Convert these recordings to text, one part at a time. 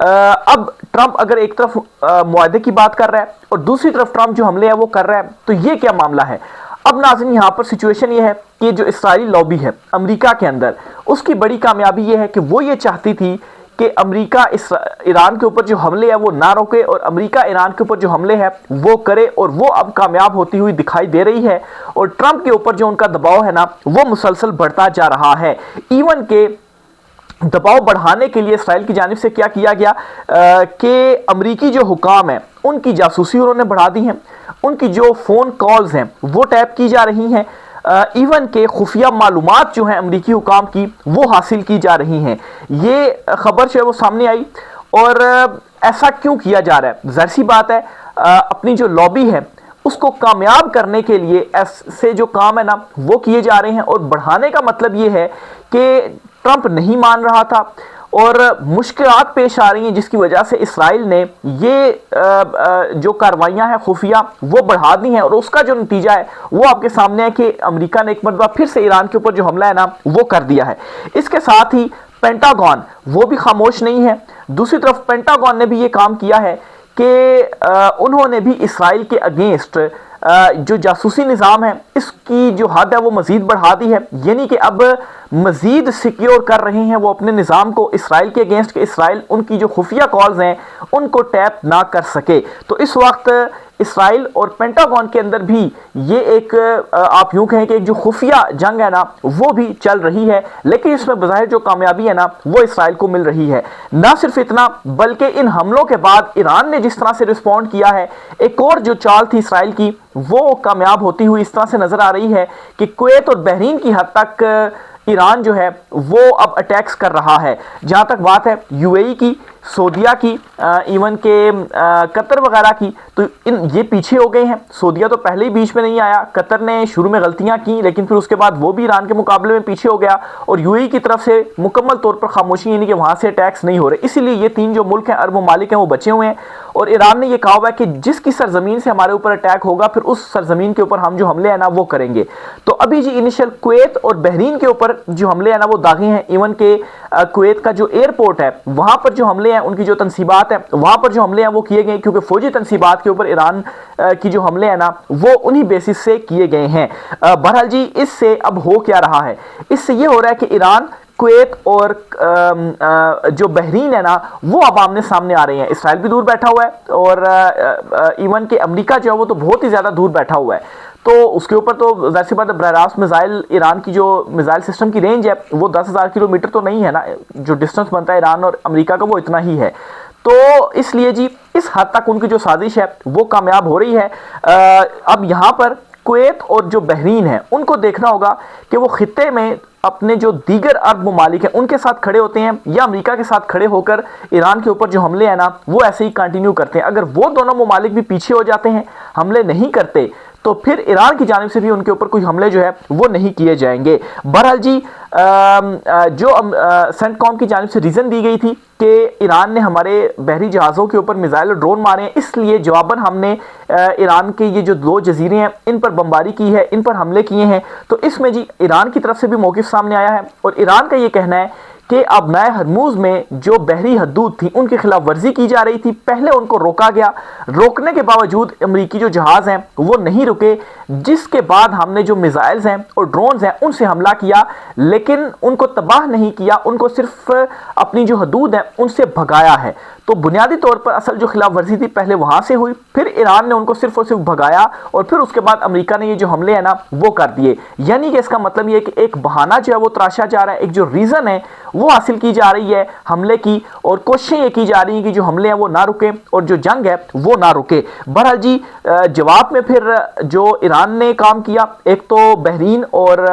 اب ٹرمپ اگر ایک طرف معاہدے کی بات کر رہا ہے اور دوسری طرف ٹرمپ جو حملے ہیں وہ کر رہا ہے، تو یہ کیا معاملہ ہے؟ اب ناظرین یہاں پر سچویشن یہ ہے کہ جو اسرائیلی لابی ہے امریکہ کے اندر، اس کی بڑی کامیابی یہ ہے کہ وہ یہ چاہتی تھی کہ امریکہ ایران کے اوپر جو حملے ہیں وہ نہ روکے، اور امریکہ ایران کے اوپر جو حملے ہیں وہ کرے، اور وہ اب کامیاب ہوتی ہوئی دکھائی دے رہی ہے، اور ٹرمپ کے اوپر جو ان کا دباؤ ہے نا وہ مسلسل بڑھتا جا رہا ہے۔ ایون کہ دباؤ بڑھانے کے لیے اسرائیل کی جانب سے کیا کیا گیا کہ امریکی جو حکام ہیں ان کی جاسوسی انہوں نے بڑھا دی ہیں، ان کی جو فون کالز ہیں وہ ٹیپ کی جا رہی ہیں، ایون کہ خفیہ معلومات جو ہیں امریکی حکام کی وہ حاصل کی جا رہی ہیں۔ یہ خبر جو ہے وہ سامنے آئی، اور ایسا کیوں کیا جا رہا ہے؟ ظاہر سی بات ہے اپنی جو لابی ہے اس کو کامیاب کرنے کے لیے ایسے جو کام ہے نا وہ کیے جا رہے ہیں، اور بڑھانے کا مطلب یہ ہے کہ ٹرمپ نہیں مان رہا تھا اور مشکلات پیش آ رہی ہیں، جس کی وجہ سے اسرائیل نے یہ جو کاروائیاں ہیں خفیہ وہ بڑھا دی ہیں، اور اس کا جو نتیجہ ہے وہ آپ کے سامنے ہے کہ امریکہ نے ایک مرتبہ پھر سے ایران کے اوپر جو حملہ ہے نا وہ کر دیا ہے۔ اس کے ساتھ ہی پینٹاگون وہ بھی خاموش نہیں ہے، دوسری طرف پینٹاگون نے بھی یہ کام کیا ہے کہ انہوں نے بھی اسرائیل کے اگینسٹ جو جاسوسی نظام ہے اس کی جو حد ہے وہ مزید بڑھا دی ہے، یعنی کہ اب مزید سیکیور کر رہے ہیں وہ اپنے نظام کو اسرائیل کے اگینسٹ، کہ اسرائیل ان کی جو خفیہ کالز ہیں ان کو ٹیپ نہ کر سکے۔ تو اس وقت اسرائیل اور پینٹاگون کے اندر بھی یہ ایک آپ یوں کہیں کہ ایک جو خفیہ جنگ ہے نا وہ بھی چل رہی ہے، لیکن اس میں بظاہر جو کامیابی ہے نا وہ اسرائیل کو مل رہی ہے۔ نہ صرف اتنا بلکہ ان حملوں کے بعد ایران نے جس طرح سے رسپونڈ کیا ہے، ایک اور جو چال تھی اسرائیل کی وہ کامیاب ہوتی ہوئی اس طرح سے نظر آ رہی ہے کہ کویت اور بحرین کی حد تک ایران جو ہے وہ اب اٹیکس کر رہا ہے۔ جہاں تک بات ہے یو اے ای کی، سعودیہ کی، ایون کہ قطر وغیرہ کی، تو یہ پیچھے ہو گئے ہیں۔ سعودیہ تو پہلے ہی بیچ میں نہیں آیا، قطر نے شروع میں غلطیاں کی لیکن پھر اس کے بعد وہ بھی ایران کے مقابلے میں پیچھے ہو گیا، اور یو اے ای کی طرف سے مکمل طور پر خاموشی، یعنی کہ وہاں سے اٹیکس نہیں ہو رہے۔ اسی لیے یہ تین جو ملک ہیں عرب ممالک ہیں وہ بچے ہوئے ہیں، اور ایران نے یہ کہا ہوا ہے کہ جس کی سرزمین سے ہمارے اوپر اٹیک ہوگا پھر اس سرزمین کے اوپر ہم جو حملے ہیں نا وہ کریں گے۔ تو ابھی جی انیشل کویت اور بحرین کے اوپر جو حملے ہیں نا وہ داغی ہیں، ایون کہ کویت کا جو ایئرپورٹ ہے وہاں پر جو حملے ہیں، ان کی جو تنصیبات ہیں وہاں پر جو حملے ہیں وہ کیے گئے، کیونکہ فوجی تنصیبات کے اوپر ایران کی جو حملے ہیں نا وہ انہی بیسس سے کیے گئے ہیں۔ بہرحال جی اس سے اب ہو کیا رہا ہے؟ اس سے یہ ہو رہا ہے کہ ایران، کویت اور جو بحرین ہے نا وہ اب آمنے سامنے آ رہے ہیں۔ اسرائیل بھی دور بیٹھا ہوا ہے، اور ایون کہ امریکہ جو ہے وہ تو بہت ہی زیادہ دور بیٹھا ہوا ہے، تو اس کے اوپر تو ظاہر سی بات ہے براہ راست میزائل، ایران کی جو میزائل سسٹم کی رینج ہے وہ 10,000 کلومیٹر تو نہیں ہے نا، جو ڈسٹنس بنتا ہے ایران اور امریکہ کا وہ اتنا ہی ہے۔ تو اس لیے جی اس حد تک ان کی جو سازش ہے وہ کامیاب ہو رہی ہے۔ اب یہاں پر کویت اور جو بحرین ہے ان کو دیکھنا ہوگا کہ وہ خطے میں اپنے جو دیگر عرب ممالک ہیں ان کے ساتھ کھڑے ہوتے ہیں، یا امریکہ کے ساتھ کھڑے ہو کر ایران کے اوپر جو حملے ہیں نا وہ ایسے ہی کنٹینیو کرتے ہیں۔ اگر وہ دونوں ممالک بھی پیچھے ہو جاتے ہیں، حملے نہیں کرتے، تو پھر ایران کی جانب سے بھی ان کے اوپر کوئی حملے جو ہے وہ نہیں کیے جائیں گے۔ بہرحال جی جو سینٹ کام کی جانب سے ریزن دی گئی تھی کہ ایران نے ہمارے بحری جہازوں کے اوپر میزائل اور ڈرون مارے ہیں، اس لیے جواباً ہم نے ایران کے یہ جو 2 جزیرے ہیں ان پر بمباری کی ہے، ان پر حملے کیے ہیں۔ تو اس میں جی ایران کی طرف سے بھی موقف سامنے آیا ہے، اور ایران کا یہ کہنا ہے کہ آبنائے ہرموز میں جو بحری حدود تھی ان کی خلاف ورزی کی جا رہی تھی، پہلے ان کو روکا گیا، روکنے کے باوجود امریکی جو جہاز ہیں وہ نہیں رکے، جس کے بعد ہم نے جو میزائلز ہیں اور ڈرونز ہیں ان سے حملہ کیا، لیکن ان کو تباہ نہیں کیا، ان کو صرف اپنی جو حدود ہیں ان سے بھگایا ہے۔ تو بنیادی طور پر اصل جو خلاف ورزی تھی پہلے وہاں سے ہوئی، پھر ایران نے ان کو صرف اور صرف بھگایا، اور پھر اس کے بعد امریکہ نے یہ جو حملے ہیں نا وہ کر دیے۔ یعنی کہ اس کا مطلب یہ ہے کہ ایک بہانہ جو ہے وہ تراشا جا رہا ہے، ایک جو ریزن ہے وہ حاصل کی جا رہی ہے حملے کی، اور کوششیں یہ کی جا رہی ہیں کہ جو حملے ہیں وہ نہ رکیں اور جو جنگ ہے وہ نہ رکے۔ بہرحال جی جواب میں پھر جو ایران نے کام کیا، ایک تو بحرین اور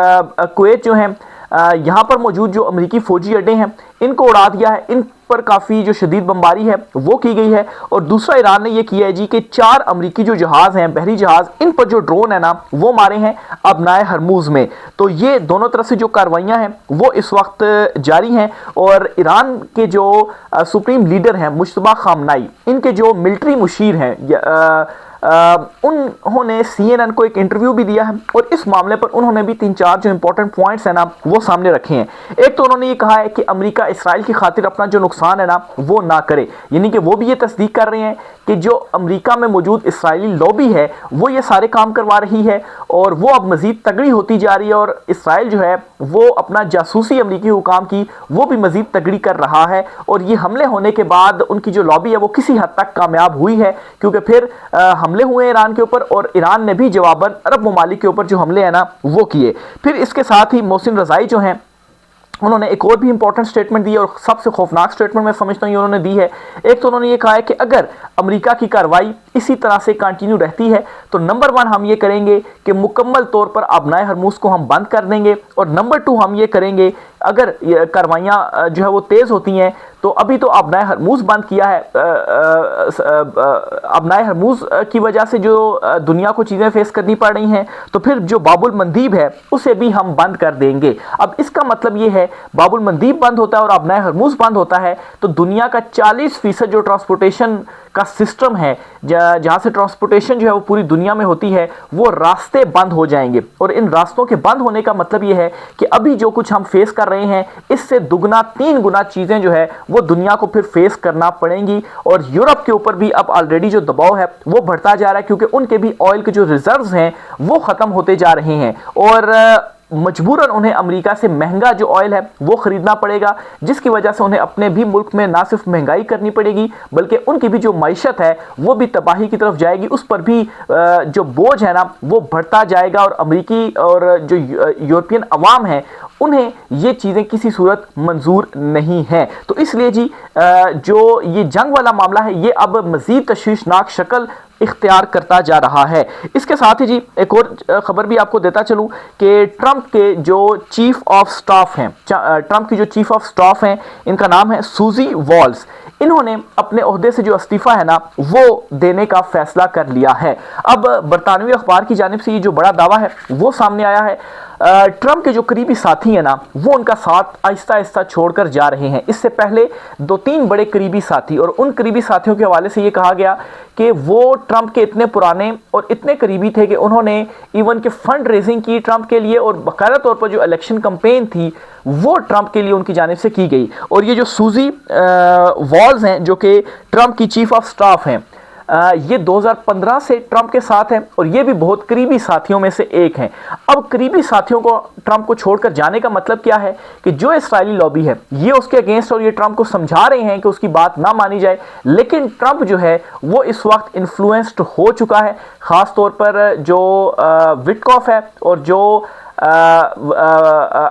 کویت جو ہیں یہاں پر موجود جو امریکی فوجی اڈے ہیں ان کو اڑا دیا ہے، ان پر کافی جو شدید بمباری ہے وہ کی گئی ہے، اور دوسرا ایران نے یہ کیا ہے جی کہ 4 امریکی جو جہاز ہیں، بحری جہاز، ان پر جو ڈرون ہے نا وہ مارے ہیں آبنائے ہرموز میں۔ تو یہ دونوں طرف سے جو کاروائیاں ہیں وہ اس وقت جاری ہیں، اور ایران کے جو سپریم لیڈر ہیں مجتبیٰ خامنائی، ان کے جو ملٹری مشیر ہیں انہوں نے CNN کو ایک انٹرویو بھی دیا ہے اور اس معاملے پر انہوں نے بھی 3-4 جو امپورٹنٹ پوائنٹس ہیں نا وہ سامنے رکھے ہیں۔ ایک تو انہوں نے یہ کہا ہے کہ امریکہ اسرائیل کی خاطر اپنا جو نقصان ہے نا وہ نہ کرے، یعنی کہ وہ بھی یہ تصدیق کر رہے ہیں کہ جو امریکہ میں موجود اسرائیلی لابی ہے وہ یہ سارے کام کروا رہی ہے اور وہ اب مزید تگڑی ہوتی جا رہی ہے، اور اسرائیل جو ہے وہ اپنا جاسوسی امریکی حکام کی وہ بھی مزید تگڑی کر رہا ہے، اور یہ حملے ہونے کے بعد ان کی جو لابی ہے وہ کسی حد تک کامیاب ہوئی ہے، کیونکہ پھر حملے ہوئے ایران کے اوپر اور ایران نے بھی جواباً عرب ممالک کے اوپر جو حملے ہیں نا وہ کیے۔ پھر اس کے ساتھ ہی محسن رضائی جو ہیں انہوں نے ایک اور بھی امپورٹنٹ سٹیٹمنٹ دی ہے، اور سب سے خوفناک سٹیٹمنٹ میں سمجھتا ہوں یہ انہوں نے دی ہے۔ ایک تو انہوں نے یہ کہا ہے کہ اگر امریکہ کی کارروائی اسی طرح سے کنٹینیو رہتی ہے تو نمبر 1 ہم یہ کریں گے کہ مکمل طور پر آبنائے ہرموز کو ہم بند کر دیں گے، اور نمبر 2 ہم یہ کریں گے اگر کاروائیاں جو ہے وہ تیز ہوتی ہیں تو ابھی تو آبنائے ہرموز بند کیا ہے، آبنائے ہرموز کی وجہ سے جو دنیا کو چیزیں فیس کرنی پڑ رہی ہیں، تو پھر جو باب المندیب ہے اسے بھی ہم بند کر دیں گے۔ اب اس کا مطلب یہ ہے باب المندیب بند ہوتا ہے اور آبنائے ہرموز بند ہوتا ہے تو دنیا کا 40% جو ٹرانسپورٹیشن کا سسٹم ہے، جہاں سے ٹرانسپورٹیشن جو ہے وہ پوری دنیا میں ہوتی ہے، وہ راستے بند ہو جائیں گے، اور ان راستوں کے بند ہونے کا مطلب یہ ہے کہ ابھی جو کچھ ہم فیس کر رہے ہیں اس سے دگنا 3 گنا چیزیں جو ہے وہ دنیا کو پھر فیس کرنا پڑیں گی، اور یورپ کے اوپر بھی اب آلریڈی جو دباؤ ہے وہ بڑھتا جا رہا ہے، کیونکہ ان کے بھی آئل کے جو ریزروز ہیں وہ ختم ہوتے جا رہے ہیں، اور مجبوراً انہیں امریکہ سے مہنگا جو آئل ہے وہ خریدنا پڑے گا، جس کی وجہ سے انہیں اپنے بھی ملک میں نہ صرف مہنگائی کرنی پڑے گی بلکہ ان کی بھی جو معیشت ہے وہ بھی تباہی کی طرف جائے گی، اس پر بھی جو بوجھ ہے نا وہ بڑھتا جائے گا، اور امریکی اور جو یورپین عوام ہیں انہیں یہ چیزیں کسی صورت منظور نہیں ہیں۔ تو اس لیے جی جو یہ جنگ والا معاملہ ہے یہ اب مزید تشویشناک شکل اختیار کرتا جا رہا ہے۔ اس کے ساتھ ہی جی ایک اور خبر بھی آپ کو دیتا چلوں کہ ٹرمپ کے جو چیف آف سٹاف ہیں، ٹرمپ کی جو چیف آف سٹاف ہیں ان کا نام ہے سوزی والز، انہوں نے اپنے عہدے سے جو استعفیٰ ہے نا وہ دینے کا فیصلہ کر لیا ہے۔ اب برطانوی اخبار کی جانب سے یہ جو بڑا دعویٰ ہے وہ سامنے آیا ہے، ٹرمپ کے جو قریبی ساتھی ہیں نا وہ ان کا ساتھ آہستہ آہستہ چھوڑ کر جا رہے ہیں۔ اس سے پہلے 2-3 بڑے قریبی ساتھی، اور ان قریبی ساتھیوں کے حوالے سے یہ کہا گیا کہ وہ ٹرمپ کے اتنے پرانے اور اتنے قریبی تھے کہ انہوں نے ایون کہ فنڈ ریزنگ کی ٹرمپ کے لیے، اور باقاعدہ طور پر جو الیکشن کمپین تھی وہ ٹرمپ کے لیے ان کی جانب سے کی گئی۔ اور یہ جو سوزی والز ہیں جو کہ ٹرمپ کی چیف آف سٹاف ہیں، یہ 2015 سے ٹرمپ کے ساتھ ہیں اور یہ بھی بہت قریبی ساتھیوں میں سے ایک ہیں۔ اب قریبی ساتھیوں کو ٹرمپ کو چھوڑ کر جانے کا مطلب کیا ہے کہ جو اسرائیلی لابی ہے یہ اس کے اگینسٹ، اور یہ ٹرمپ کو سمجھا رہے ہیں کہ اس کی بات نہ مانی جائے، لیکن ٹرمپ جو ہے وہ اس وقت انفلوئنسڈ ہو چکا ہے، خاص طور پر جو وٹکاف ہے اور جو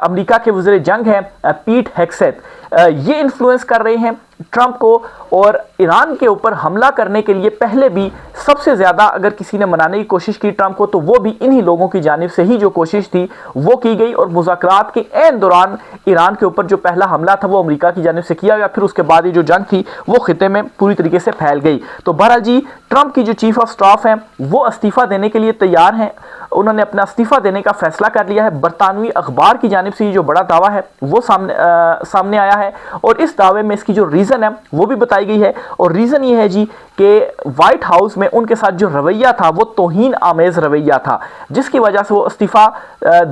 امریکہ کے وزیر جنگ ہیں پیٹ ہیگسیت، یہ انفلوئنس کر رہے ہیں ٹرمپ کو، اور ایران کے اوپر حملہ کرنے کے لیے پہلے بھی سب سے زیادہ اگر کسی نے منانے کی کوشش کی ٹرمپ کو تو وہ بھی انہی لوگوں کی جانب سے ہی جو کوشش تھی وہ کی گئی، اور مذاکرات کے عین دوران ایران کے اوپر جو پہلا حملہ تھا وہ امریکہ کی جانب سے کیا گیا، پھر اس کے بعد یہ جو جنگ تھی وہ خطے میں پوری طریقے سے پھیل گئی۔ تو بہرحال جی ٹرمپ کی جو چیف آف سٹاف ہیں وہ استعفیٰ دینے کے لیے تیار ہیں، انہوں نے اپنا استعفیٰ دینے کا فیصلہ کر لیا ہے۔ برطانوی اخبار کی جانب سے یہ جو بڑا دعویٰ ہے وہ سامنے آیا ہے، اور اس دعوے میں اس کی جو ریزن ہے وہ بھی بتائی گئی ہے، اور ریزن یہ ہے جی کہ وائٹ ہاؤس میں ان کے ساتھ جو رویہ تھا وہ توہین آمیز رویہ تھا، جس کی وجہ سے وہ استعفیٰ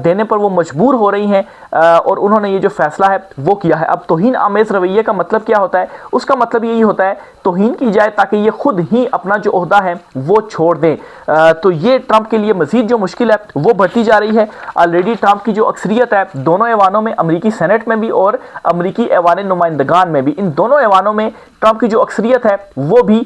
دینے پر وہ مجبور ہو رہی ہیں، اور انہوں نے یہ جو فیصلہ ہے وہ کیا ہے۔ اب توہین آمیز رویے کا مطلب کیا ہوتا ہے؟ اس کا مطلب یہی ہوتا ہے توہین کی جائے تاکہ یہ خود ہی اپنا جو عہدہ ہے وہ چھوڑ دیں، تو یہ ٹرمپ کے لیے مزید جو مشکل ہے وہ بڑھتی جا رہی ہے۔ آلریڈی ٹرمپ کی جو اکثریت ہے دونوں ایوانوں میں، امریکی سینٹ میں بھی اور امریکی ایوان نمائندگان میں بھی، ان دونوں ایوانوں میں ٹرمپ کی جو اکثریت ہے وہ بھی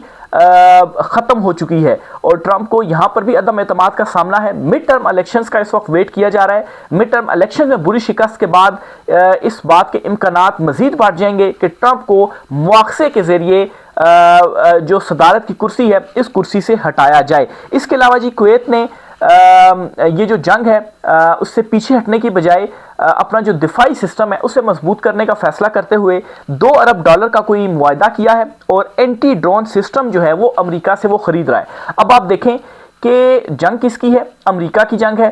ختم ہو چکی ہے، اور ٹرمپ کو یہاں پر بھی عدم اعتماد کا سامنا ہے۔ مڈ ٹرم الیکشنز کا اس وقت ویٹ کیا جا رہا ہے۔ مڈ ٹرم الیکشن میں بری شکست کے بعد اس بات کے امکانات مزید بڑھ جائیں گے کہ ٹرمپ کو مواخذے کے ذریعے جو صدارت کی کرسی ہے اس کرسی سے ہٹایا جائے۔ اس کے علاوہ جی کویت نے یہ جو جنگ ہے اس سے پیچھے ہٹنے کی بجائے اپنا جو دفاعی سسٹم ہے اسے مضبوط کرنے کا فیصلہ کرتے ہوئے $2 ارب کا کوئی معاہدہ کیا ہے، اور اینٹی ڈرون سسٹم جو ہے وہ امریکہ سے وہ خرید رہا ہے۔ اب آپ دیکھیں کہ جنگ کس کی ہے؟ امریکہ کی جنگ ہے،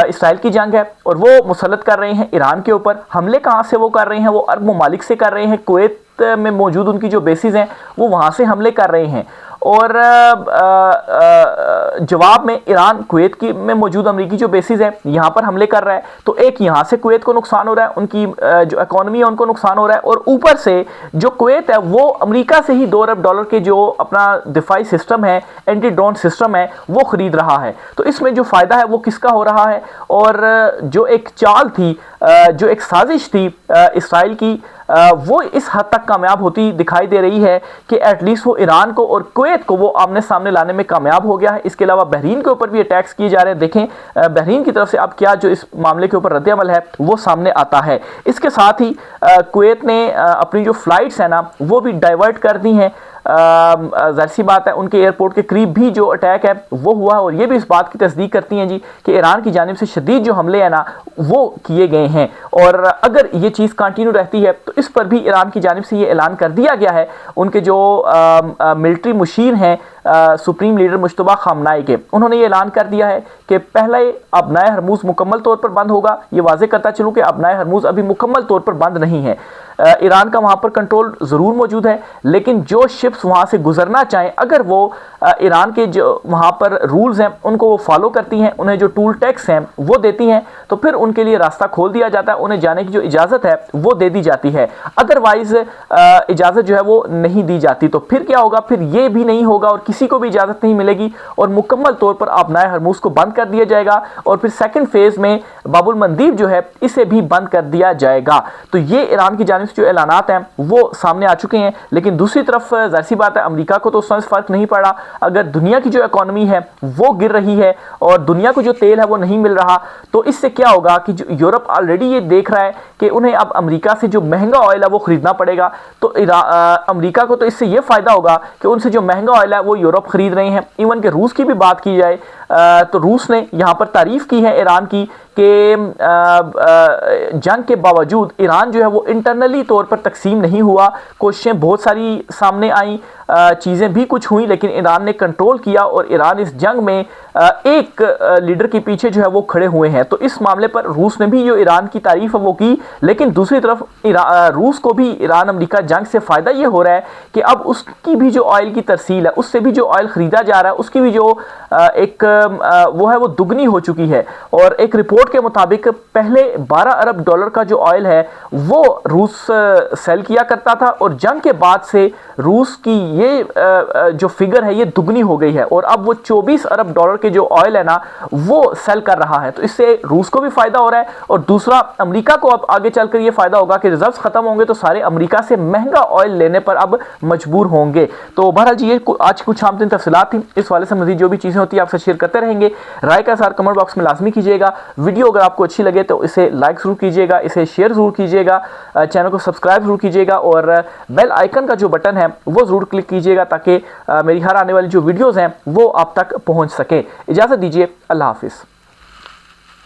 اسرائیل کی جنگ ہے، اور وہ مسلط کر رہے ہیں ایران کے اوپر۔ حملے کہاں سے وہ کر رہے ہیں؟ وہ عرب ممالک سے کر رہے ہیں، کویت میں موجود ان کی جو بیسز ہیں وہ وہاں سے حملے کر رہے ہیں، اور جواب میں ایران کویت کی میں موجود امریکی جو بیسز ہیں یہاں پر حملے کر رہا ہے، تو ایک یہاں سے کویت کو نقصان ہو رہا ہے، ان کی جو اکانومی ہے ان کو نقصان ہو رہا ہے، اور اوپر سے جو کویت ہے وہ امریکہ سے ہی $2 ارب کے جو اپنا دفاعی سسٹم ہے، اینٹی ڈرون سسٹم ہے، وہ خرید رہا ہے۔ تو اس میں جو فائدہ ہے وہ کس کا ہو رہا ہے؟ اور جو ایک چال تھی، جو ایک سازش تھی اسرائیل کی، وہ اس حد تک کامیاب ہوتی دکھائی دے رہی ہے کہ ایٹ لیسٹ وہ ایران کو اور کویت کو وہ آمنے سامنے لانے میں کامیاب ہو گیا ہے۔ اس کے علاوہ بحرین کے اوپر بھی اٹیکس کیے جا رہے ہیں، دیکھیں بحرین کی طرف سے اب کیا جو اس معاملے کے اوپر رد عمل ہے وہ سامنے آتا ہے۔ اس کے ساتھ ہی کویت نے اپنی جو فلائٹس ہیں نا وہ بھی ڈائیورٹ کر دی ہیں، ظاہر سی بات ہے ان کے ایئرپورٹ کے قریب بھی جو اٹیک ہے وہ ہوا، اور یہ بھی اس بات کی تصدیق کرتی ہیں جی کہ ایران کی جانب سے شدید جو حملے ہیں نا وہ کیے گئے ہیں، اور اگر یہ چیز کنٹینیو رہتی ہے تو اس پر بھی ایران کی جانب سے یہ اعلان کر دیا گیا ہے ان کے جو ملٹری مشیر ہیں سپریم لیڈر مجتبیٰ خامنائی کے، انہوں نے یہ اعلان کر دیا ہے کہ پہلے ابنائے ہرموز مکمل طور پر بند ہوگا۔ یہ واضح کرتا چلوں کہ ابنائے ہرموز ابھی مکمل طور پر بند نہیں ہے، ایران کا وہاں پر کنٹرول ضرور موجود ہے، لیکن جو شپس وہاں سے گزرنا چاہیں اگر وہ ایران کے جو وہاں پر رولز ہیں ان کو وہ فالو کرتی ہیں، انہیں جو ٹول ٹیکس ہیں وہ دیتی ہیں، تو پھر ان کے لیے راستہ کھول دیا جاتا ہے، انہیں جانے کی جو اجازت ہے وہ دے دی جاتی ہے، ادروائز اجازت جو ہے وہ نہیں دی جاتی۔ تو پھر کیا ہوگا؟ پھر یہ بھی نہیں ہوگا اور کسی کو بھی اجازت نہیں ملے گی، اور مکمل طور پر آبنائے ہرموز کو بند کر دیا جائے گا، اور پھر سیکنڈ فیز میں باب المندیب جو ہے اسے بھی بند کر دیا جائے گا۔ تو یہ ایران کی جانب سے جو اعلانات ہیں وہ سامنے آ چکے ہیں، لیکن دوسری طرف ظاہر سی بات ہے امریکہ کو تو اس وقت فرق نہیں پڑا، اگر دنیا کی جو اکانومی ہے وہ گر رہی ہے اور دنیا کو جو تیل ہے وہ نہیں مل رہا، تو اس سے کیا ہوگا کہ جو یورپ آلریڈی یہ دیکھ رہا ہے کہ انہیں اب امریکہ سے جو مہنگا آئل ہے وہ خریدنا پڑے گا، تو امریکہ کو تو اس سے یہ فائدہ ہوگا کہ ان سے جو مہنگا آئل ہے وہ یورپ خرید رہے ہیں۔ ایون کہ روس کی بھی بات کی جائے تو روس نے یہاں پر تعریف کی ہے ایران کی کہ جنگ کے باوجود ایران جو ہے وہ انٹرنلی طور پر تقسیم نہیں ہوا، کوششیں بہت ساری سامنے آئیں، چیزیں بھی کچھ ہوئیں، لیکن ایران نے کنٹرول کیا، اور ایران اس جنگ میں ایک لیڈر کے پیچھے جو ہے وہ کھڑے ہوئے ہیں۔ تو اس معاملے پر روس نے بھی جو ایران کی تعریف ہے وہ کی، لیکن دوسری طرف روس کو بھی ایران امریکہ جنگ سے فائدہ یہ ہو رہا ہے کہ اب اس کی بھی جو آئل کی ترسیل ہے، اس سے بھی جو آئل خریدا جا رہا ہے اس کی بھی جو ایک وہ ہے وہ دگنی ہو چکی ہے، اور ایک رپورٹ کے مطابق پہلے $12 ارب کا جو آئل ہے وہ روس سیل کیا کرتا تھا، اور جنگ کے بعد سے روس کی یہ جو فگر ہے یہ دگنی ہو گئی ہے، اور اب وہ $24 ارب کے جو آئل ہے نا وہ سیل کر رہا ہے۔ تو اس سے روس کو بھی فائدہ ہو رہا ہے، اور دوسرا امریکہ کو اب آگے چل کر یہ فائدہ ہوگا کہ ریزروز ختم ہوں گے تو سارے امریکہ سے مہنگا آئل لینے پر اب مجبور ہوں گے۔ تو بہرحال جی یہ آج کچھ عام ترین تفصیلات تھیں، اس والے سے مزید جو بھی چیزیں ہوتی ہیں آپ سے شیئر کرتے رہیں گے۔ رائے کا اظہار کمنٹ باکس میں لازمی کیجیے گا، ویڈیو اگر آپ کو اچھی لگے تو اسے لائک ضرور کیجیے گا، اسے شیئر ضرور کیجیے گا، چینل کو سبسکرائب ضرور کیجیے گا، اور بیل آئیکن کا جو بٹن ہے وہ ضرور کلک کیجیے گا تاکہ میری ہر آنے والی جو ویڈیوز ہیں وہ آپ تک پہنچ سکیں۔ اجازت دیجیے، اللہ حافظ۔